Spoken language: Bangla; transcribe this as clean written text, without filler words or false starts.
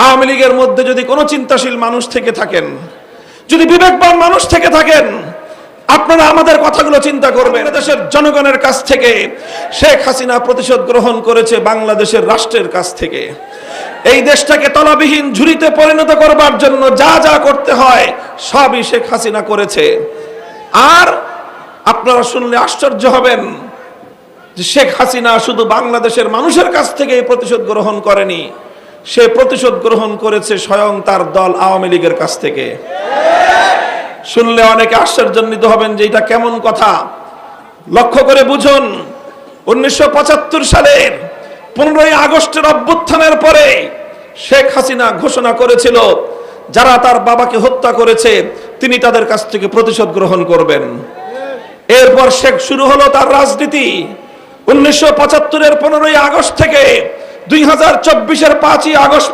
আওয়ামী লীগের মধ্যে যদি কোনো চিন্তাশীল মানুষ থেকে থাকেন, যদি বিবেকবান মানুষ থেকে থাকেন, আপনারা আমাদের কথাগুলো চিন্তা করবেন। দেশের জনগণের কাছ থেকে শেখ হাসিনা প্রতিশোধ গ্রহণ করেছে বাংলাদেশের রাষ্ট্রের কাছ থেকে। এই দেশটাকে তলাবিহীন ঝুড়িতে পরিণত করবার জন্য যা যা করতে হয় সবই শেখ হাসিনা করেছে। আর আপনারা শুনলে আশ্চর্য হবেন যে শেখ হাসিনা শুধু বাংলাদেশের মানুষের কাছ থেকে এই প্রতিশোধ গ্রহণ করেনি, সে প্রতিশোধ গ্রহণ করেছে স্বয়ং তার দল আওয়ামী লীগের কাছ থেকে। শুনলে অনেকে আশ্চর্যান্বিত হবেন যে এটা কেমন কথা। লক্ষ্য করে বুঝুন, 1975 সালের 15ই আগস্টের অভ্যুত্থানের পরে শেখ হাসিনা ঘোষণা করেছিল যারা তার বাবাকে হত্যা করেছে তিনি তাদের কাছ থেকে প্রতিশোধ গ্রহণ করবেন। এরপর শেখ শুরু হলো তার রাজনীতি। 1975-এর 15ই আগস্ট থেকে 2024-এর 5ই আগস্ট